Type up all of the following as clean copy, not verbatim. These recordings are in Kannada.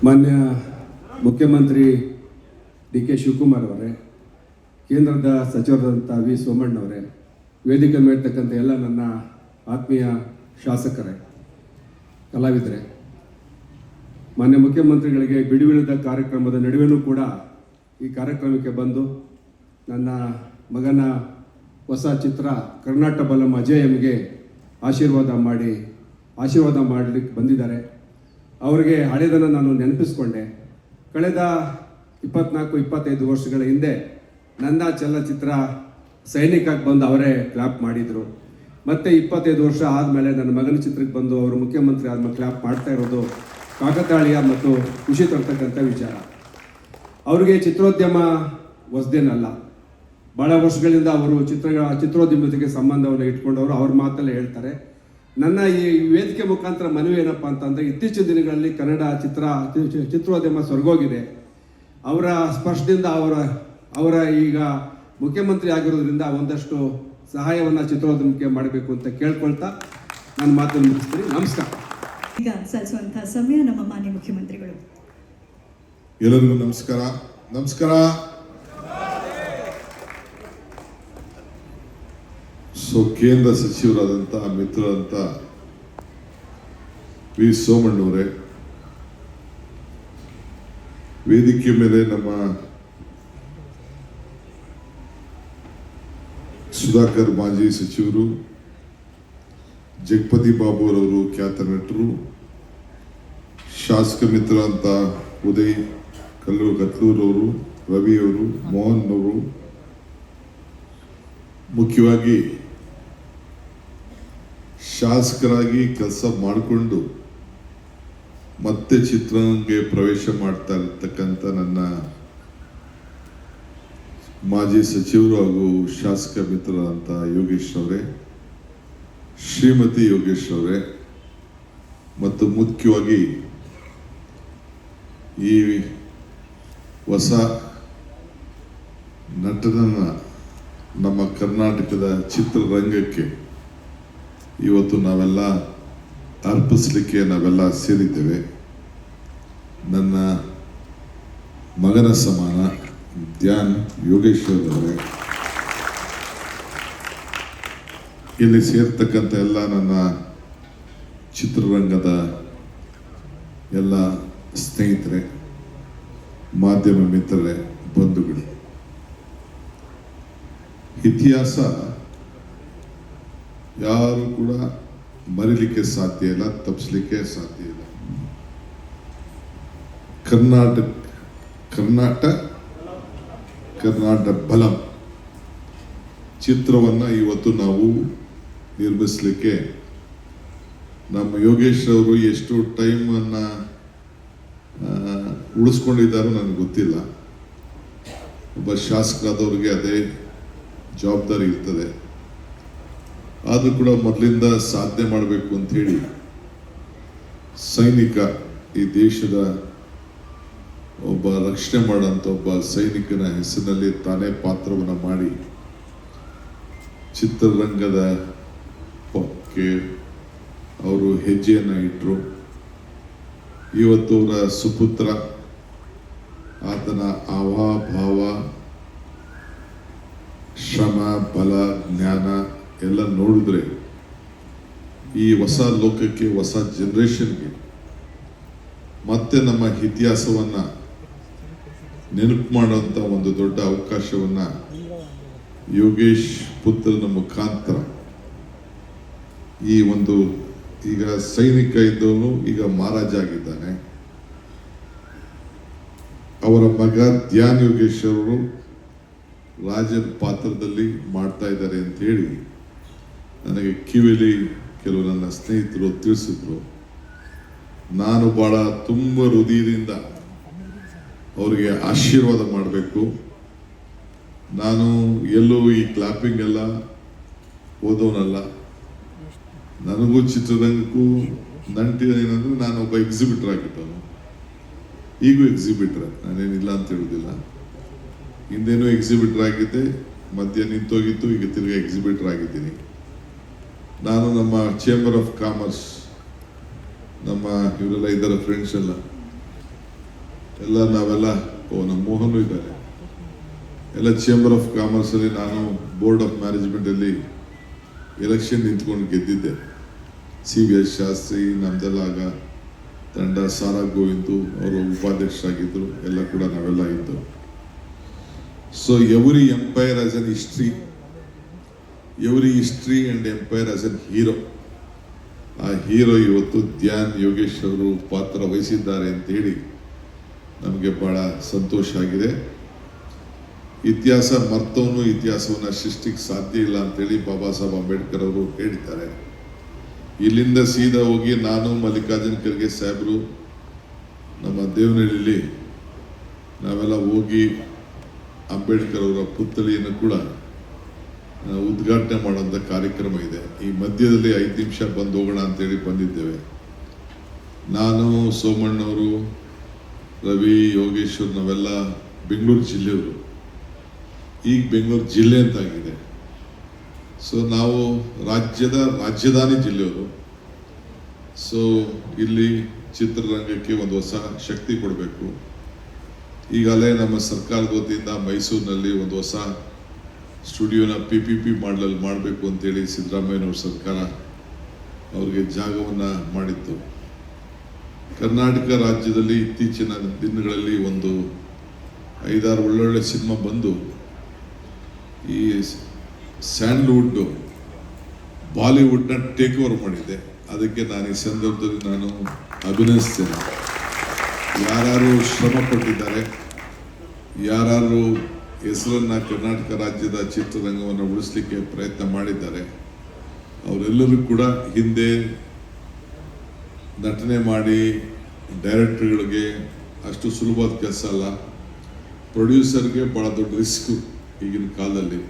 ಮಾನ್ಯ ಮುಖ್ಯಮಂತ್ರಿ ಡಿ ಕೆ ಶಿವಕುಮಾರ್ ಅವರೇ, ಕೇಂದ್ರದ ಸಚಿವರಾದಂಥ ವಿ ಸೋಮಣ್ಣವರೇ, ವೇದಿಕೆ ಮೇಲ್ತಕ್ಕಂಥ ಎಲ್ಲ ನನ್ನ ಆತ್ಮೀಯ ಶಾಸಕರೇ, ಕಲಾವಿದರೇ, ಮಾನ್ಯ ಮುಖ್ಯಮಂತ್ರಿಗಳಿಗೆ ಬಿಡುವಿಲ್ಲದ ಕಾರ್ಯಕ್ರಮದ ನಡುವೆಯೂ ಕೂಡ ಈ ಕಾರ್ಯಕ್ರಮಕ್ಕೆ ಬಂದು ನನ್ನ ಮಗನ ಹೊಸ ಚಿತ್ರ ಕರ್ನಾಟಕ ಬಲಂ ಅಜಯ್ ಎಂಗೆ ಆಶೀರ್ವಾದ ಮಾಡಲಿಕ್ಕೆ ಬಂದಿದ್ದಾರೆ. ಅವರಿಗೆ ಹಳೆಯದನ್ನು ನಾನು ನೆನಪಿಸ್ಕೊಂಡೆ. ಕಳೆದ 24-25 ವರ್ಷಗಳ ಹಿಂದೆ ನನ್ನ ಚಲನಚಿತ್ರ ಸೈನಿಕಕ್ಕೆ ಬಂದು ಅವರೇ ಕ್ಲಾಪ್ ಮಾಡಿದರು. ಮತ್ತು 25 ವರ್ಷ ಆದಮೇಲೆ ನನ್ನ ಮಗನ ಚಿತ್ರಕ್ಕೆ ಬಂದು ಅವರು ಮುಖ್ಯಮಂತ್ರಿ ಆದಮೇಲೆ ಕ್ಲಾಪ್ ಮಾಡ್ತಾ ಇರೋದು ಕಾಕತಾಳೀಯ ಮತ್ತು ಖುಷಿ ತರ್ತಕ್ಕಂಥ ವಿಚಾರ. ಅವರಿಗೆ ಚಿತ್ರೋದ್ಯಮ ಹೊಸದೇನಲ್ಲ. ಭಾಳ ವರ್ಷಗಳಿಂದ ಅವರು ಚಿತ್ರೋದ್ಯಮತೆಗೆ ಸಂಬಂಧವನ್ನು ಇಟ್ಕೊಂಡವರು ಅವ್ರ ಮಾತಲ್ಲೇ ಹೇಳ್ತಾರೆ. ನನ್ನ ಈ ವೇದಿಕೆ ಮುಖಾಂತರ ಮನವಿ ಏನಪ್ಪ ಅಂತಂದರೆ, ಇತ್ತೀಚಿನ ದಿನಗಳಲ್ಲಿ ಕನ್ನಡ ಚಿತ್ರೋದ್ಯಮ ಸ್ವರ್ಗೋಗಿದೆ. ಅವರ ಸ್ಪರ್ಶದಿಂದ ಅವರ ಈಗ ಮುಖ್ಯಮಂತ್ರಿ ಆಗಿರೋದ್ರಿಂದ ಒಂದಷ್ಟು ಸಹಾಯವನ್ನು ಚಿತ್ರೋದ್ಯಮಕ್ಕೆ ಮಾಡಬೇಕು ಅಂತ ಕೇಳ್ಕೊಳ್ತಾ ನಾನು ಮಾತನ್ನು ಮುಗಿಸ್ತೀನಿ. ನಮಸ್ಕಾರ. ಈಗ ಸಲ್ಲಿಸುವಂತಹ ಸಮಯ ನಮ್ಮ ಮಾನ್ಯ ಮುಖ್ಯಮಂತ್ರಿಗಳು. ಎಲ್ಲರಿಗೂ ನಮಸ್ಕಾರ. ಕೇಂದ್ರ ಸಚಿವರಾದಂಥ ಮಿತ್ರರಂತ ವಿ ಸೋಮಣ್ಣವರೇ, ವೇದಿಕೆ ಮೇಲೆ ನಮ್ಮ ಸುಧಾಕರ್ ಮಾಜಿ ಸಚಿವರು, ಜಗಪತಿ ಬಾಬು ಅವರವರು ಖ್ಯಾತ ನಟರು, ಶಾಸಕ ಮಿತ್ರ ಅಂತ ಉದಯ್ ಕತ್ಲೂರವರು, ರವಿಯವರು, ಮೋಹನ್ ಅವರು, ಮುಖ್ಯವಾಗಿ ಶಾಸಕರಾಗಿ ಕೆಲಸ ಮಾಡಿಕೊಂಡು ಮತ್ತೆ ಚಿತ್ರರಂಗಕ್ಕೆ ಪ್ರವೇಶ ಮಾಡ್ತಾ ಇರತಕ್ಕಂಥ ನನ್ನ ಮಾಜಿ ಸಚಿವರು ಹಾಗೂ ಶಾಸಕ ಮಿತ್ರರಾದಂಥ ಯೋಗೇಶ್ ಅವರೇ, ಶ್ರೀಮತಿ ಯೋಗೇಶ್ ಅವರೇ, ಮತ್ತು ಮುಖ್ಯವಾಗಿ ಈ ಹೊಸ ನಟನನ್ನು ನಮ್ಮ ಕರ್ನಾಟಕದ ಚಿತ್ರರಂಗಕ್ಕೆ ಇವತ್ತು ನಾವೆಲ್ಲ ಅರ್ಪಿಸಲಿಕ್ಕೆ ನಾವೆಲ್ಲ ಸೇರಿದ್ದೇವೆ. ನನ್ನ ಮಗನ ಸಮಾನ ಧ್ಯಾನ್ ಯೋಗೇಶ್ ಅವರೇ, ಇಲ್ಲಿ ಸೇರ್ತಕ್ಕಂಥ ಎಲ್ಲ ನನ್ನ ಚಿತ್ರರಂಗದ ಎಲ್ಲ ಸ್ನೇಹಿತರೆ, ಮಾಧ್ಯಮ ಮಿತ್ರರೇ, ಬಂಧುಗಳು, ಇತಿಹಾಸ ಯಾರು ಕೂಡ ಮರಿಲಿಕ್ಕೆ ಸಾಧ್ಯ ಇಲ್ಲ, ತಪ್ಪಿಸ್ಲಿಕ್ಕೆ ಸಾಧ್ಯ ಇಲ್ಲ. ಕರ್ನಾಟಕ ಬಲಂ ಚಿತ್ರವನ್ನ ಇವತ್ತು ನಾವು ನಿರ್ಮಿಸಲಿಕ್ಕೆ ನಮ್ಮ ಯೋಗೇಶ್ ಅವರು ಎಷ್ಟು ಟೈಮನ್ನ ಉಳಿಸ್ಕೊಂಡಿದ್ದಾರೋ ನನಗೆ ಗೊತ್ತಿಲ್ಲ. ಒಬ್ಬ ಶಾಸಕರಾದವ್ರಿಗೆ ಅದೇ ಜವಾಬ್ದಾರಿ ಇರ್ತದೆ. ಆದರೂ ಕೂಡ ಮೊದಲಿಂದ ಸಾಧನೆ ಮಾಡಬೇಕು ಅಂತ ಹೇಳಿ ಸೈನಿಕ, ಈ ದೇಶದ ಒಬ್ಬ ರಕ್ಷಣೆ ಮಾಡೋಂಥ ಒಬ್ಬ ಸೈನಿಕನ ಹೆಸರಿನಲ್ಲಿ ತಾನೇ ಪಾತ್ರವನ್ನು ಮಾಡಿ ಚಿತ್ರರಂಗದ ಪಕ್ಕೆ ಅವರು ಹೆಜ್ಜೆಯನ್ನು ಇಟ್ಟರು. ಇವತ್ತು ಅವರ ಸುಪುತ್ರ, ಆತನ ಭಾವ, ಶ್ರಮ, ಬಲ, ಜ್ಞಾನ ಎಲ್ಲ ನೋಡಿದ್ರೆ ಈ ಹೊಸ ಲೋಕಕ್ಕೆ, ಹೊಸ ಜನರೇಷನ್ಗೆ ಮತ್ತೆ ನಮ್ಮ ಇತಿಹಾಸವನ್ನು ನೆನಪು ಮಾಡುವಂಥ ಒಂದು ದೊಡ್ಡ ಅವಕಾಶವನ್ನು ಯೋಗೇಶ್ ಪುತ್ರನ ಮುಖಾಂತರ ಈ ಒಂದು, ಈಗ ಸೈನಿಕ ಇದ್ದವನು ಈಗ ಮಹಾರಾಜ ಆಗಿದ್ದಾನೆ. ಅವರ ಮಗ ಧ್ಯಾನ್ ಯೋಗೇಶ್ ಅವರು ರಾಜನ ಪಾತ್ರದಲ್ಲಿ ಮಾಡ್ತಾ ಇದ್ದಾರೆ ಅಂತ ಹೇಳಿ ನನಗೆ ಕಿವಿಲಿ ಕೆಲವು ನನ್ನ ಸ್ನೇಹಿತರು ತಿಳಿಸಿದ್ರು. ನಾನು ಬಹಳ ತುಂಬ ಹೃದಯದಿಂದ ಅವರಿಗೆ ಆಶೀರ್ವಾದ ಮಾಡಬೇಕು. ನಾನು ಎಲ್ಲೂ ಈ ಕ್ಲಾಪಿಂಗ್ ಎಲ್ಲ ಓದೋನಲ್ಲ. ನನಗೂ ಚಿತ್ರರಂಗಕ್ಕೂ ನಂಟಿದ ಏನಂದ್ರೆ, ನಾನು ಒಬ್ಬ ಎಕ್ಸಿಬಿಟರ್ ಆಗಿದ್ದವನು, ಈಗೂ ಎಕ್ಸಿಬಿಟರ್, ನಾನೇನಿಲ್ಲ ಅಂತ ಹೇಳೋದಿಲ್ಲ. ಹಿಂದೇನೂ ಎಕ್ಸಿಬಿಟರ್ ಆಗಿದ್ದೆ, ಮಧ್ಯ ನಿಂತೋಗಿತ್ತು, ಈಗ ತಿರ್ಗಿ ಎಕ್ಸಿಬಿಟರ್ ಆಗಿದ್ದೀನಿ. ನಾನು ನಮ್ಮ ಚೇಂಬರ್ ಆಫ್ ಕಾಮರ್ಸ್ ನಮ್ಮ ಇವರೆಲ್ಲ ಇದ್ದಾರೆ ಫ್ರೆಂಡ್ಸ್ ಎಲ್ಲ ನಾವೆಲ್ಲ ನಮ್ಮ ಮೋಹನು ಇದ್ದಾರೆ ಎಲ್ಲ ಚೇಂಬರ್ ಆಫ್ ಕಾಮರ್ಸ್ ಅಲ್ಲಿ ನಾನು ಬೋರ್ಡ್ ಆಫ್ ಮ್ಯಾನೇಜ್ಮೆಂಟ್ ಅಲ್ಲಿ ಎಲೆಕ್ಷನ್ ನಿಂತ್ಕೊಂಡು ಗೆದ್ದಿದ್ದೆ. CVS ಶಾಸ್ತ್ರಿ ನಮ್ದೆಲ್ಲ ಆಗ ತಂಡ, ಸಾರಾ ಗೋವಿಂದು ಅವರು ಉಪಾಧ್ಯಕ್ಷರಾಗಿದ್ದರು, ಎಲ್ಲ ಕೂಡ ನಾವೆಲ್ಲ ಇದ್ದು. So every empire as an history, every history and empire as an hero. ಆ ಹೀರೋ ಇವತ್ತು ಧ್ಯಾನ್ ಯೋಗೇಶ್ ಅವರು ಪಾತ್ರ ವಹಿಸಿದ್ದಾರೆ ಅಂತ ಹೇಳಿ ನಮಗೆ ಬಹಳ ಸಂತೋಷ ಆಗಿದೆ. ಇತಿಹಾಸ ಮರ್ತವನು ಇತಿಹಾಸವನ್ನು ಸೃಷ್ಟಿಗೆ ಸಾಧ್ಯ ಇಲ್ಲ ಅಂತೇಳಿ ಬಾಬಾ ಸಾಹೇಬ್ ಅಂಬೇಡ್ಕರ್ ಅವರು ಹೇಳಿದ್ದಾರೆ. ಇಲ್ಲಿಂದ ಸೀದಾ ಹೋಗಿ ನಾನು ಮಲ್ಲಿಕಾರ್ಜುನ ಖರ್ಗೆ ಸಾಹೇಬರು ನಮ್ಮ ದೇವನಹಳ್ಳಿಲಿ ನಾವೆಲ್ಲ ಹೋಗಿ ಅಂಬೇಡ್ಕರ್ ಅವರ ಪುತ್ಥಳಿಯನ್ನು ಕೂಡ ಉದ್ಘಾಟನೆ ಮಾಡುವಂಥ ಕಾರ್ಯಕ್ರಮ ಇದೆ. ಈ ಮಧ್ಯದಲ್ಲಿ 5 ನಿಮಿಷ ಬಂದು ಹೋಗೋಣ ಅಂತೇಳಿ ಬಂದಿದ್ದೇವೆ. ನಾನು, ಸೋಮಣ್ಣವರು, ರವಿ, ಯೋಗೇಶ್ವರ್ ನಾವೆಲ್ಲ ಬೆಂಗಳೂರು ಜಿಲ್ಲೆಯವರು. ಈಗ ಬೆಂಗಳೂರು ಜಿಲ್ಲೆ ಅಂತಾಗಿದೆ. ಸೊ ನಾವು ರಾಜಧಾನಿ ಜಿಲ್ಲೆಯವರು. ಸೊ ಇಲ್ಲಿ ಚಿತ್ರರಂಗಕ್ಕೆ ಒಂದು ಹೊಸ ಶಕ್ತಿ ಕೊಡಬೇಕು. ಈಗಲೇ ನಮ್ಮ ಸರ್ಕಾರದ ವತಿಯಿಂದ ಮೈಸೂರಿನಲ್ಲಿ ಒಂದು ಹೊಸ ಸ್ಟುಡಿಯೋನ PPP ಮಾಡಲಲ್ಲಿ ಮಾಡಬೇಕು ಅಂತೇಳಿ ಸಿದ್ದರಾಮಯ್ಯನವ್ರ ಸರ್ಕಾರ ಅವ್ರಿಗೆ ಜಾಗವನ್ನು ಮಾಡಿತ್ತು. ಕರ್ನಾಟಕ ರಾಜ್ಯದಲ್ಲಿ ಇತ್ತೀಚಿನ ದಿನಗಳಲ್ಲಿ ಒಂದು 5-6 ಒಳ್ಳೊಳ್ಳೆ ಸಿನಿಮಾ ಬಂದು ಈ ಸ್ಯಾಂಡ್ಲ್ವುಡ್ ಬಾಲಿವುಡ್ನ ಟೇಕ್ ಓವರ್ ಮಾಡಿದೆ. ಅದಕ್ಕೆ ನಾನು ಈ ಸಂದರ್ಭದಲ್ಲಿ ನಾನು ಅಭಿನಯಿಸ್ತೇನೆ. ಯಾರು ಶ್ರಮ ಪಟ್ಟಿದ್ದಾರೆ, ಯಾರು ಹೆಸರನ್ನು ಕರ್ನಾಟಕ ರಾಜ್ಯದ ಚಿತ್ರರಂಗವನ್ನು ಉಳಿಸ್ಲಿಕ್ಕೆ ಪ್ರಯತ್ನ ಮಾಡಿದ್ದಾರೆ, ಅವರೆಲ್ಲರೂ ಕೂಡ ಹಿಂದೆ ನಟನೆ ಮಾಡಿ ಡೈರೆಕ್ಟರ್ಗಳಿಗೆ ಅಷ್ಟು ಸುಲಭವಾದ ಕೆಲಸ ಅಲ್ಲ. ಪ್ರೊಡ್ಯೂಸರ್ಗೆ ಭಾಳ ದೊಡ್ಡ ರಿಸ್ಕ್. ಈಗಿನ ಕಾಲದಲ್ಲಿ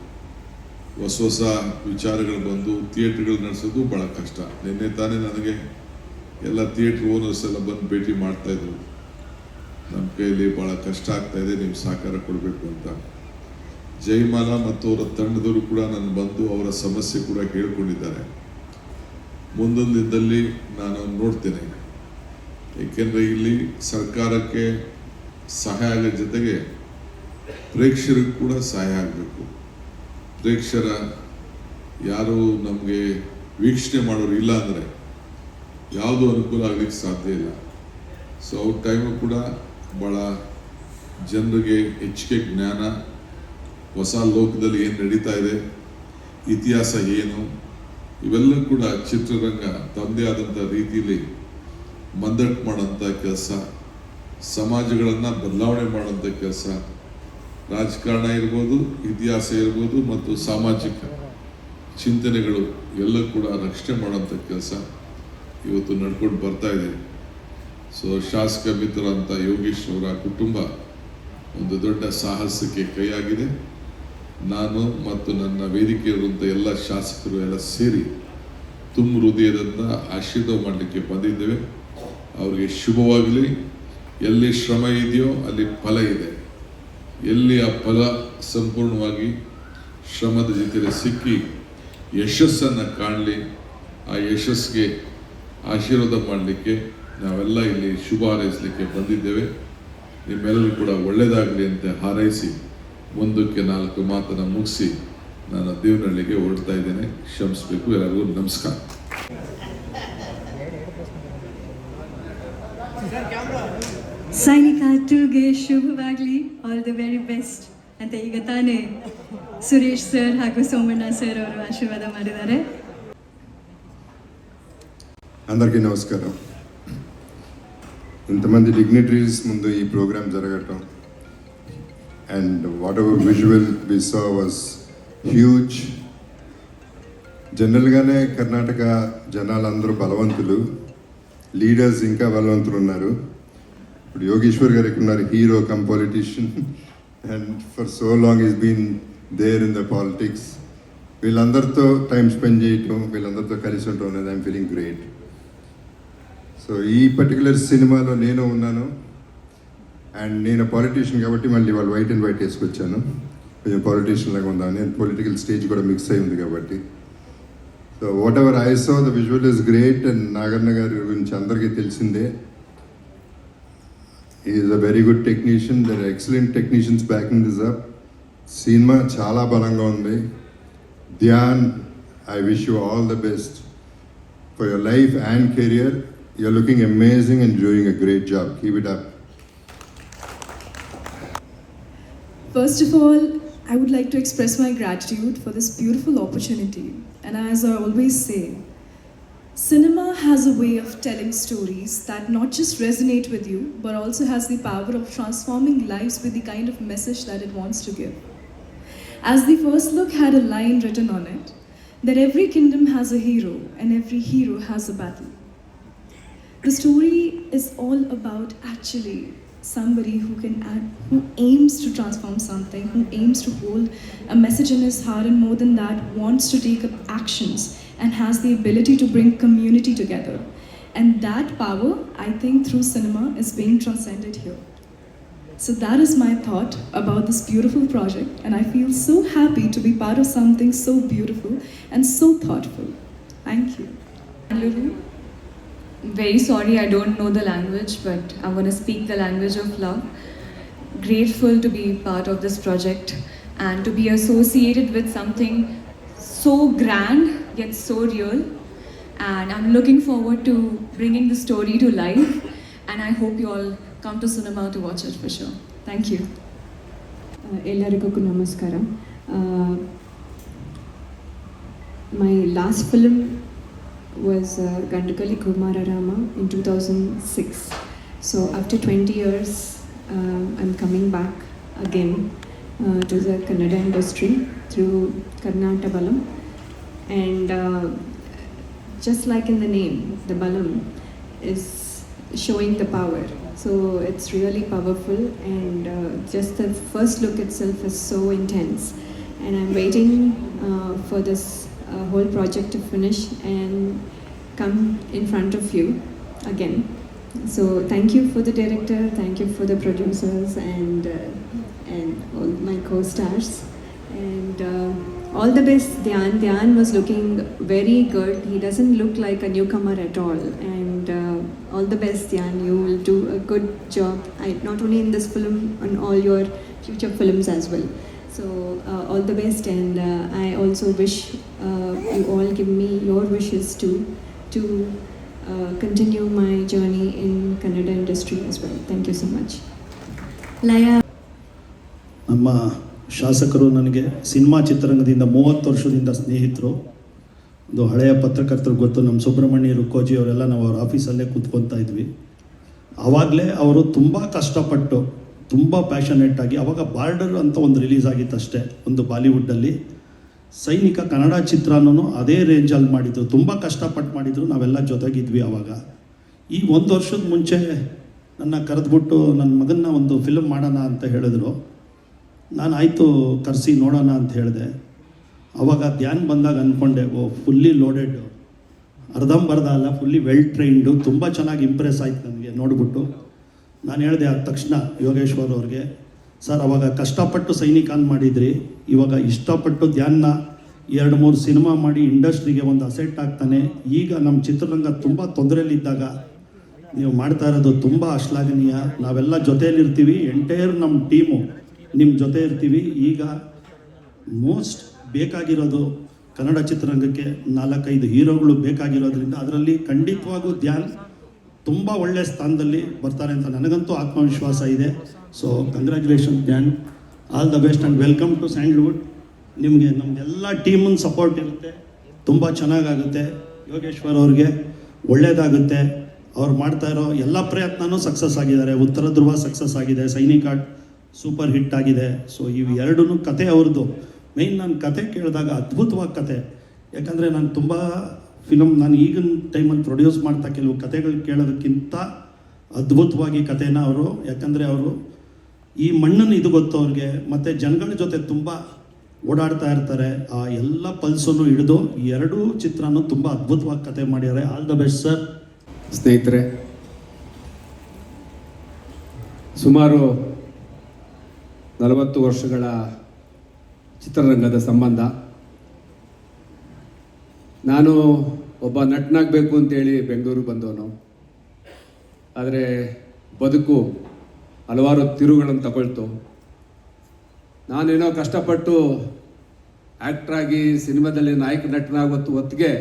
ಹೊಸ ವಿಚಾರಗಳು ಬಂದು ಥಿಯೇಟ್ರ್ಗಳು ನಡೆಸೋದು ಭಾಳ ಕಷ್ಟ. ನಿನ್ನೆ ತಾನೇ ನನಗೆ ಎಲ್ಲ ಥಿಯೇಟ್ರ್ ಓನರ್ಸ್ ಎಲ್ಲ ಬಂದು ಭೇಟಿ ಮಾಡ್ತಾಯಿದ್ರು. ನಮ್ಮ ಕೈಯಲ್ಲಿ ಭಾಳ ಕಷ್ಟ ಆಗ್ತಾಯಿದೆ, ನೀವು ಸಹಕಾರ ಕೊಡಬೇಕು ಅಂತ. ಜಯಮಾಲಾ ಮತ್ತು ಅವರ ತಂಡದವರು ಕೂಡ ನಾನು ಬಂದು ಅವರ ಸಮಸ್ಯೆ ಕೂಡ ಕೇಳ್ಕೊಂಡಿದ್ದಾರೆ. ಮುಂದೊಂದು ದಿನದಲ್ಲಿ ನಾನು ನೋಡ್ತೇನೆ. ಏಕೆಂದರೆ ಇಲ್ಲಿ ಸರ್ಕಾರಕ್ಕೆ ಸಹಾಯ ಆಗೋ ಜೊತೆಗೆ ಪ್ರೇಕ್ಷಕರಿಗೂ ಕೂಡ ಸಹಾಯ ಆಗಬೇಕು. ಪ್ರೇಕ್ಷರ ಯಾರು ನಮಗೆ ವೀಕ್ಷಣೆ ಮಾಡೋರು ಇಲ್ಲ ಅಂದರೆ ಯಾವುದೂ ಅನುಕೂಲ ಆಗಲಿಕ್ಕೆ ಸಾಧ್ಯ ಇಲ್ಲ. ಸೊ ಅವ್ರ ಟೈಮು ಕೂಡ ಭಾಳ ಜನರಿಗೆ ಹೆಚ್ಚಿಗೆ ಜ್ಞಾನ, ಹೊಸ ಲೋಕದಲ್ಲಿ ಏನು ನಡೀತಾ ಇದೆ, ಇತಿಹಾಸ ಏನು, ಇವೆಲ್ಲ ಕೂಡ ಚಿತ್ರರಂಗ ತಮ್ಮದೇ ಆದಂಥ ರೀತಿಯಲ್ಲಿ ಮಂದಟ್ಟು ಮಾಡೋಂಥ ಕೆಲಸ, ಸಮಾಜಗಳನ್ನು ಬದಲಾವಣೆ ಮಾಡೋಂಥ ಕೆಲಸ, ರಾಜಕಾರಣ ಇರ್ಬೋದು, ಇತಿಹಾಸ ಇರ್ಬೋದು ಮತ್ತು ಸಾಮಾಜಿಕ ಚಿಂತನೆಗಳು ಎಲ್ಲ ಕೂಡ ರಕ್ಷಣೆ ಮಾಡೋಂಥ ಕೆಲಸ ಇವತ್ತು ನಡ್ಕೊಂಡು ಬರ್ತಾ ಇದೆ. ಸೊ ಶಾಸಕ ಮಿತ್ರರಂಥ ಯೋಗೇಶ್ ಅವರ ಕುಟುಂಬ ಒಂದು ದೊಡ್ಡ ಸಾಹಸಕ್ಕೆ ಕೈಯಾಗಿದೆ. ನಾನು ಮತ್ತು ನನ್ನ ವೇದಿಕೆ ಇರುವಂಥ ಎಲ್ಲ ಶಾಸಕರು ಎಲ್ಲ ಸೇರಿ ತುಂಬ ಹೃದಯದಿಂದ ಆಶೀರ್ವಾದ ಮಾಡಲಿಕ್ಕೆ ಬಂದಿದ್ದೇವೆ. ಅವರಿಗೆ ಶುಭವಾಗಲಿ. ಎಲ್ಲಿ ಶ್ರಮ ಇದೆಯೋ ಅಲ್ಲಿ ಫಲ ಇದೆ. ಎಲ್ಲಿ ಆ ಫಲ ಸಂಪೂರ್ಣವಾಗಿ ಶ್ರಮದ ಜೊತೆಗೆ ಸಿಕ್ಕಿ ಯಶಸ್ಸನ್ನು ಕಾಣಲಿ. ಆ ಯಶಸ್ಸಿಗೆ ಆಶೀರ್ವಾದ ಮಾಡಲಿಕ್ಕೆ ನಾವೆಲ್ಲ ಇಲ್ಲಿ ಶುಭ ಹಾರೈಸಲಿಕ್ಕೆ ಬಂದಿದ್ದೇವೆ. ನಿಮ್ಮೆಲ್ಲರೂ ಕೂಡ ಒಳ್ಳೆಯದಾಗಲಿ ಅಂತ ಹಾರೈಸಿ ಮುಂದಕ್ಕೆ 4 ಮಾತನ್ನು ಮುಗಿಸಿ ನಾನು ದೇವನಹಳ್ಳಿಗೆ ಹೊರಡ್ತಾ ಇದ್ದೇನೆ. ಕ್ಷಮಿಸಬೇಕು. ಎಲ್ಲರಿಗೂ ನಮಸ್ಕಾರ. ಸೈನಿಕ 2ಗೆ ಶುಭವಾಗಲಿ. ಆಲ್ ದಿ ವೆರಿ ಬೆಸ್ಟ್ ಅಂತ ಈಗ ತಾನೇ ಸುರೇಶ್ ಸರ್ ಹಾಗೂ ಸೋಮಣ್ಣ ಸರ್ ಅವರು ಆಶೀರ್ವಾದ ಮಾಡಿದ್ದಾರೆ. అందరికీ నమస్కారం. ఇంతమంది డిగ్నిటరీస్ ముందు ఈ ప్రోగ్రామ్ జరగటం and whatever visual we saw was huge. జనరల్గానే కర్ణాటక జనాలందరూ బలవంతులు, లీడర్స్ ఇంకా బలవంతులు ఉన్నారు. ఇప్పుడు యోగేశ్వర్ గారు ఉన్నారు, hero come politician, and for so long is been there in the politics. వీళ్ళందరితో టైం స్పెండ్ చేయటం, వీళ్ళందరితో కలిసి ఉండటం అనేది ఐఎమ్ ఫీలింగ్ గ్రేట్. సో ఈ పర్టికులర్ సినిమాలో నేను ఉన్నాను అండ్ నేను పాలిటీషియన్ కాబట్టి మళ్ళీ వాళ్ళు వైట్ అండ్ వైట్ వేసుకొచ్చాను. కొంచెం పాలిటీషియన్ లాగా ఉందా, నేను పొలిటికల్ స్టేజ్ కూడా మిక్స్ అయి ఉంది కాబట్టి. So whatever I saw, the visual is great, and Nagarnagar gurinchi andariki telisinde. He is a very good technician. There are excellent technicians backing this up. Cinema chala balanga undi. Dhyan, I wish you all the best for your life and career. You're looking amazing and doing a great job. Keep it up. First of all, I would like to express my gratitude for this beautiful opportunity. And as I always say, cinema has a way of telling stories that not just resonate with you, but also has the power of transforming lives with the kind of message that it wants to give. As the first look had a line written on it, that every kingdom has a hero and every hero has a battle. The story is all about actually somebody who aims to transform something, who aims to hold a message in his heart, and more than that, wants to take up actions and has the ability to bring community together. And that power, I think, through cinema is being transcended here. So that is my thought about this beautiful project, and I feel so happy to be part of something so beautiful and so thoughtful. Thank you. Bangalore. Very sorry I don't know the language, but I'm going to speak the language of love. Grateful to be part of this project and to be associated with something so grand yet so real. And I'm looking forward to bringing the story to life, and I hope you all come to cinema to watch it for sure. Thank you. ಎಲ್ಲರಿಗೂ ನಮಸ್ಕಾರ. My last film was Gandakali Kumararama in 2006. So after 20 years, I'm coming back again to the Kannada industry through Karnataka Balam. And just like in the name, the Balam is showing the power. So it's really powerful, and just the first look itself is so intense. And I'm waiting for this whole project to finish and come in front of you again. So thank you for the director, thank you for the producers, and all my co-stars, and all the best. Dhyan was looking very good. He doesn't look like a newcomer at all, and all the best, Dhyan. You will do a good job, not only in this film, on all your future films as well. So all the best, and I also wish you all give me your wishes to continue my journey in Kannada industry as well. Thank you so much. Laya. ನಮ್ಮ ಶಾಸಕರು ನನಗೆ ಸಿನಿಮಾ ಚಿತ್ರರಂಗದಿಂದ 30 ವರ್ಷದಿಂದ ಸ್ನೇಹಿತರು. ಒಂದು ಹಳೆಯ ಪತ್ರಕರ್ತರು ಗೊತ್ತು, ನಮ್ಮ ಸುಬ್ರಹ್ಮಣ್ಯ ರುಕ್ಕೋಜಿ ಅವರೆಲ್ಲ ನಾವು ಅವ್ರ ಆಫೀಸಲ್ಲೇ ಕೂತ್ಕೊತಾ ಇದ್ವಿ. ಆವಾಗಲೇ ಅವರು ತುಂಬ ಕಷ್ಟಪಟ್ಟು ತುಂಬ ಪ್ಯಾಷನೇಟಾಗಿ, ಆವಾಗ ಬಾರ್ಡರ್ ಅಂತ ಒಂದು ರಿಲೀಸ್ ಆಗಿತ್ತು ಅಷ್ಟೇ, ಒಂದು ಬಾಲಿವುಡ್ಡಲ್ಲಿ. ಸೈನಿಕ ಕನ್ನಡ ಚಿತ್ರನೂ ಅದೇ ರೇಂಜಲ್ಲಿ ಮಾಡಿದ್ರು, ತುಂಬ ಕಷ್ಟಪಟ್ಟು ಮಾಡಿದರು. ನಾವೆಲ್ಲ ಜೊತೆಗಿದ್ವಿ ಆವಾಗ. ಈ 1 ವರ್ಷದ ಮುಂಚೆ ನನ್ನ ಕರೆದ್ಬಿಟ್ಟು ನನ್ನ ಮಗನ್ನ ಒಂದು ಫಿಲ್ಮ್ ಮಾಡೋಣ ಅಂತ ಹೇಳಿದ್ರು. ನಾನು ಆಯಿತು ಕರೆಸಿ ನೋಡೋಣ ಅಂತ ಹೇಳಿದೆ. ಆವಾಗ ಧ್ಯಾನ್ ಬಂದಾಗ ಅಂದ್ಕೊಂಡೆ, ಫುಲ್ಲಿ ಲೋಡೆಡ್, ಅರ್ಧಂಬರ್ಧ ಅಲ್ಲ, ಫುಲ್ಲಿ ವೆಲ್ ಟ್ರೈನ್ಡು, ತುಂಬ ಚೆನ್ನಾಗಿ ಇಂಪ್ರೆಸ್ ಆಯ್ತು ನನಗೆ ನೋಡಿಬಿಟ್ಟು. ನಾನು ಹೇಳಿದೆ ಆದ ತಕ್ಷಣ ಯೋಗೇಶ್ವರ್ ಅವ್ರಿಗೆ, ಸರ್ ಅವಾಗ ಕಷ್ಟಪಟ್ಟು ಸೈನಿಕಾನ್ ಮಾಡಿದ್ರಿ, ಇವಾಗ ಇಷ್ಟಪಟ್ಟು ಧ್ಯಾನ್ನ 2-3 ಸಿನಿಮಾ ಮಾಡಿ ಇಂಡಸ್ಟ್ರಿಗೆ ಒಂದು ಅಸೆಟ್ ಆಗ್ತಾನೆ. ಈಗ ನಮ್ಮ ಚಿತ್ರರಂಗ ತುಂಬ ತೊಂದರೆಯಲ್ಲಿದ್ದಾಗ ನೀವು ಮಾಡ್ತಾ ಇರೋದು ತುಂಬ ಶ್ಲಾಘನೀಯ. ನಾವೆಲ್ಲ ಜೊತೆಯಲ್ಲಿರ್ತೀವಿ, ಎಂಟೈರ್ ನಮ್ಮ ಟೀಮು ನಿಮ್ಮ ಜೊತೆ ಇರ್ತೀವಿ. ಈಗ ಮೋಸ್ಟ್ ಬೇಕಾಗಿರೋದು ಕನ್ನಡ ಚಿತ್ರರಂಗಕ್ಕೆ 4-5 ಹೀರೋಗಳು ಬೇಕಾಗಿರೋದ್ರಿಂದ ಅದರಲ್ಲಿ ಖಂಡಿತವಾಗೂ ಧ್ಯಾನ್ ತುಂಬ ಒಳ್ಳೆಯ ಸ್ಥಾನದಲ್ಲಿ ಬರ್ತಾರೆ ಅಂತ ನನಗಂತೂ ಆತ್ಮವಿಶ್ವಾಸ ಇದೆ. So congratulation Dhyan, all the best and welcome to Sandalwood. ನಿಮಗೆ ನಮ್ಮದೆಲ್ಲ ಟೀಮನ್ನ ಸಪೋರ್ಟ್ ಇರುತ್ತೆ, ತುಂಬ ಚೆನ್ನಾಗಾಗುತ್ತೆ. ಯೋಗೇಶ್ವರ್ ಅವ್ರಿಗೆ ಒಳ್ಳೆಯದಾಗುತ್ತೆ. ಅವ್ರು ಮಾಡ್ತಾ ಇರೋ ಎಲ್ಲ ಪ್ರಯತ್ನವೂ ಸಕ್ಸಸ್ ಆಗಿದ್ದಾರೆ. ಉತ್ತರ ಧ್ರುವ ಸಕ್ಸಸ್ ಆಗಿದೆ, ಸೈನಿಕ ಸೂಪರ್ ಹಿಟ್ ಆಗಿದೆ. ಸೊ ಇವು ಎರಡೂ ಕತೆ ಅವ್ರದ್ದು. ಮೇಯ್ನ್ ನಾನು ಕತೆ ಕೇಳಿದಾಗ ಅದ್ಭುತವಾಗಿ ಕತೆ, ಯಾಕಂದರೆ ನಾನು ತುಂಬ ನಾನು ಈಗಿನ ಟೈಮಲ್ಲಿ ಪ್ರೊಡ್ಯೂಸ್ ಮಾಡ್ತಾ ಕೆಲವು ಕತೆಗಳು ಕೇಳೋದಕ್ಕಿಂತ ಅದ್ಭುತವಾಗಿ ಕತೆನ ಅವರು, ಯಾಕಂದರೆ ಅವರು ಈ ಮಣ್ಣನ್ನು ಇದು ಗೊತ್ತು ಅವ್ರಿಗೆ, ಮತ್ತು ಜನಗಳ ಜೊತೆ ತುಂಬ ಓಡಾಡ್ತಾ ಇರ್ತಾರೆ. ಆ ಎಲ್ಲ ಪಲ್ಸನ್ನು ಹಿಡಿದು ಈ ಎರಡೂ ಚಿತ್ರನೂ ತುಂಬ ಅದ್ಭುತವಾಗಿ ಕತೆ ಮಾಡಿದ್ದಾರೆ. All the best sir. ಸ್ನೇಹಿತರೆ, ಸುಮಾರು 40 ವರ್ಷಗಳ ಚಿತ್ರರಂಗದ ಸಂಬಂಧ. ನಾನು ಒಬ್ಬ ನಟನಾಗಬೇಕು ಅಂತೇಳಿ ಬೆಂಗಳೂರಿಗೆ ಬಂದವನು. ಆದರೆ ಬದುಕು ಹಲವಾರು ತಿರುವುಗಳನ್ನು ತಗೊಳ್ತು. ನಾನೇನೋ ಕಷ್ಟಪಟ್ಟು ಆ್ಯಕ್ಟ್ರಾಗಿ ಸಿನಿಮಾದಲ್ಲಿ ನಾಯಕ ನಟನಾಗುವ ಹೊತ್ತಿಗೆ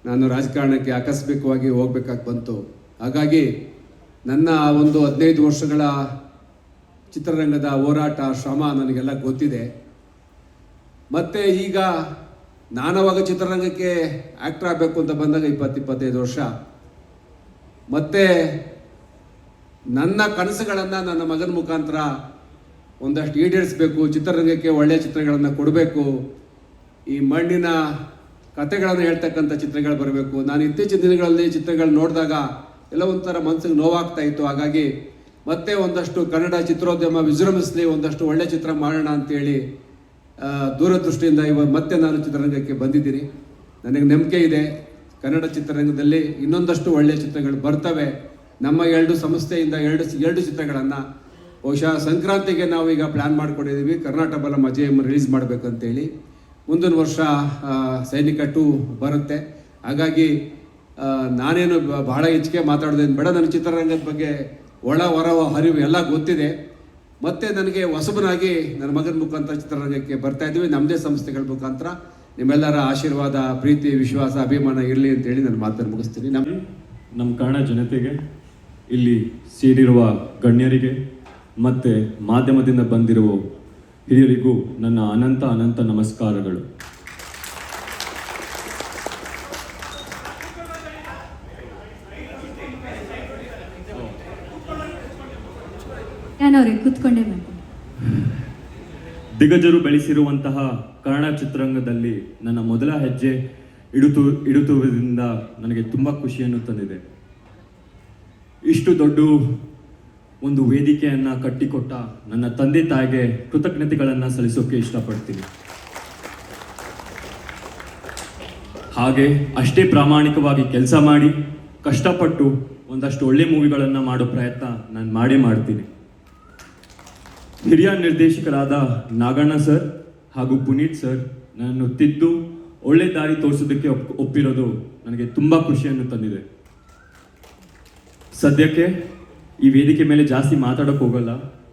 ನಾನು ರಾಜಕಾರಣಕ್ಕೆ ಆಕಸ್ಮಿಕವಾಗಿ ಹೋಗ್ಬೇಕಾಗಿ ಬಂತು. ಹಾಗಾಗಿ ನನ್ನ ಒಂದು 15 ವರ್ಷಗಳ ಚಿತ್ರರಂಗದ ಹೋರಾಟ ಶ್ರಮ ನನಗೆಲ್ಲ ಗೊತ್ತಿದೆ. ಮತ್ತು ಈಗ ನಾನವಾಗ ಚಿತ್ರರಂಗಕ್ಕೆ ಆ್ಯಕ್ಟ್ರ್ ಆಗಬೇಕು ಅಂತ ಬಂದಾಗ 20-25 ವರ್ಷ. ಮತ್ತು ನನ್ನ ಕನಸುಗಳನ್ನು ನನ್ನ ಮಗನ ಮುಖಾಂತರ ಒಂದಷ್ಟು ಈಡೇರಿಸಬೇಕು, ಚಿತ್ರರಂಗಕ್ಕೆ ಒಳ್ಳೆಯ ಚಿತ್ರಗಳನ್ನು ಕೊಡಬೇಕು, ಈ ಮಣ್ಣಿನ ಕಥೆಗಳನ್ನು ಹೇಳ್ತಕ್ಕಂಥ ಚಿತ್ರಗಳು ಬರಬೇಕು. ನಾನು ಇತ್ತೀಚಿನ ದಿನಗಳಲ್ಲಿ ಚಿತ್ರಗಳು ನೋಡಿದಾಗ ಎಲ್ಲ ಒಂಥರ ಮನಸ್ಸಿಗೆ ನೋವಾಗ್ತಾ ಇತ್ತು. ಹಾಗಾಗಿ ಮತ್ತೆ ಒಂದಷ್ಟು ಕನ್ನಡ ಚಿತ್ರೋದ್ಯಮ ವಿಜೃಂಭಿಸಲಿ, ಒಂದಷ್ಟು ಒಳ್ಳೆಯ ಚಿತ್ರ ಮಾಡೋಣ ಅಂತೇಳಿ ದೂರದೃಷ್ಟಿಯಿಂದ ಮತ್ತೆ ನಾನು ಚಿತ್ರರಂಗಕ್ಕೆ ಬಂದಿದ್ದೀನಿ. ನನಗೆ ನಂಬಿಕೆ ಇದೆ ಕನ್ನಡ ಚಿತ್ರರಂಗದಲ್ಲಿ ಇನ್ನೊಂದಷ್ಟು ಒಳ್ಳೆಯ ಚಿತ್ರಗಳು ಬರ್ತವೆ. ನಮ್ಮ 2 ಸಂಸ್ಥೆಯಿಂದ 2 ಚಿತ್ರಗಳನ್ನು ಬಹುಶಃ ಸಂಕ್ರಾಂತಿಗೆ ನಾವು ಈಗ ಪ್ಲ್ಯಾನ್ ಮಾಡ್ಕೊಂಡಿದ್ದೀವಿ. ಕರ್ನಾಟಕ ಬಲ ಅಜಯಮ್ಮ ರಿಲೀಸ್ ಮಾಡಬೇಕಂತೇಳಿ. ಮುಂದಿನ ವರ್ಷ ಸೈನಿಕ 2 ಬರುತ್ತೆ. ಹಾಗಾಗಿ ನಾನೇನು ಬಹಳ ಹೆಚ್ಚಿಗೆ ಮಾತಾಡೋದೇನು ಬೇಡ. ನನ್ನ ಚಿತ್ರರಂಗದ ಬಗ್ಗೆ ಒಳ ಹೊರ ಹರಿವು ಎಲ್ಲ ಗೊತ್ತಿದೆ. ಮತ್ತು ನನಗೆ ಹೊಸಬನಾಗಿ ನನ್ನ ಮಗನ ಮುಖಾಂತರ ಚಿತ್ರರಂಗಕ್ಕೆ ಬರ್ತಾ ಇದ್ದೀವಿ. ನಮ್ಮದೇ ಸಂಸ್ಥೆಗಳ ಮುಖಾಂತರ ನಿಮ್ಮೆಲ್ಲರ ಆಶೀರ್ವಾದ, ಪ್ರೀತಿ, ವಿಶ್ವಾಸ, ಅಭಿಮಾನ ಇರಲಿ ಅಂತೇಳಿ ನನ್ನ ಮಾತನ್ನು ಮುಗಿಸ್ತೀನಿ. ನಮ್ಮ ಕನ್ನಡ ಜನತೆಗೆ, ಇಲ್ಲಿ ಸೇರಿರುವ ಗಣ್ಯರಿಗೆ ಮತ್ತು ಮಾಧ್ಯಮದಿಂದ ಬಂದಿರುವ ಹಿರಿಯರಿಗೂ ನನ್ನ ಅನಂತ ನಮಸ್ಕಾರಗಳು. ಅವ್ರಿಗೆ ಕೂತ್ಕೊಂಡೇ ಮಾತಾಡಿ. ದಿಗ್ಗಜರು ಬೆಳೆಸಿರುವಂತಹ ಕನ್ನಡ ಚಿತ್ರರಂಗದಲ್ಲಿ ನನ್ನ ಮೊದಲ ಹೆಜ್ಜೆ ಇಡುತ್ತಿರುವುದರಿಂದ ನನಗೆ ತುಂಬ ಖುಷಿಯನ್ನು ತಂದಿದೆ. ಇಷ್ಟು ದೊಡ್ಡ ಒಂದು ವೇದಿಕೆಯನ್ನು ಕಟ್ಟಿಕೊಟ್ಟ ನನ್ನ ತಂದೆ ತಾಯಿಗೆ ಕೃತಜ್ಞತೆಗಳನ್ನು ಸಲ್ಲಿಸೋಕೆ ಇಷ್ಟಪಡ್ತೀನಿ. ಹಾಗೆ ಅಷ್ಟೇ ಪ್ರಾಮಾಣಿಕವಾಗಿ ಕೆಲಸ ಮಾಡಿ ಕಷ್ಟಪಟ್ಟು ಒಂದಷ್ಟು ಒಳ್ಳೆ ಮೂವಿಗಳನ್ನು ಮಾಡೋ ಪ್ರಯತ್ನ ನಾನು ಮಾಡ್ತೀನಿ. ಹಿರಿಯ ನಿರ್ದೇಶಕರಾದ ನಾಗಣ್ಣ ಸರ್ ಹಾಗೂ ಪುನೀತ್ ಸರ್ ನನ್ನನ್ನು ತಿದ್ದು ಒಳ್ಳೆ ದಾರಿ ತೋರಿಸೋದಕ್ಕೆ ಒಪ್ಪಿರೋದು ನನಗೆ ತುಂಬ ಖುಷಿಯನ್ನು ತಂದಿದೆ. ಸದ್ಯಕ್ಕೆ ಈ ವೇದಿಕೆ ಮೇಲೆ ಜಾಸ್ತಿ ಮಾತಾಡೋಕೆ ಹೋಗಲ್ಲ.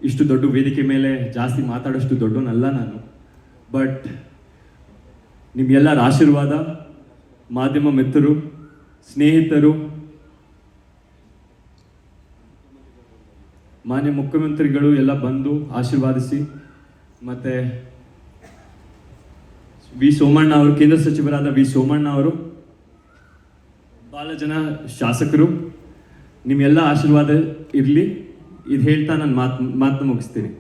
ಇಷ್ಟು ದೊಡ್ಡ ವೇದಿಕೆ ಮೇಲೆ ಜಾಸ್ತಿ ಮಾತಾಡೋಷ್ಟು ದೊಡ್ಡವನಲ್ಲ ನಾನು. ಬಟ್ ನಿಮ್ಮೆಲ್ಲರ ಆಶೀರ್ವಾದ, ಮಾಧ್ಯಮ ಮಿತ್ರರು, ಸ್ನೇಹಿತರು, ಮಾನ್ಯ ಮುಖ್ಯಮಂತ್ರಿಗಳು ಎಲ್ಲ ಬಂದು ಆಶೀರ್ವಾದಿಸಿ, ಮತ್ತು ವಿ ಸೋಮಣ್ಣ ಅವರು, ಕೇಂದ್ರ ಸಚಿವರಾದ ವಿ ಸೋಮಣ್ಣ ಅವರು, ಭಾಳ ಜನ ಶಾಸಕರು, ನಿಮ್ಮೆಲ್ಲ ಆಶೀರ್ವಾದ ಇರಲಿ. ಇದು ಹೇಳ್ತಾ ನಾನು ಮಾತನ್ನ ಮುಗಿಸ್ತೀನಿ.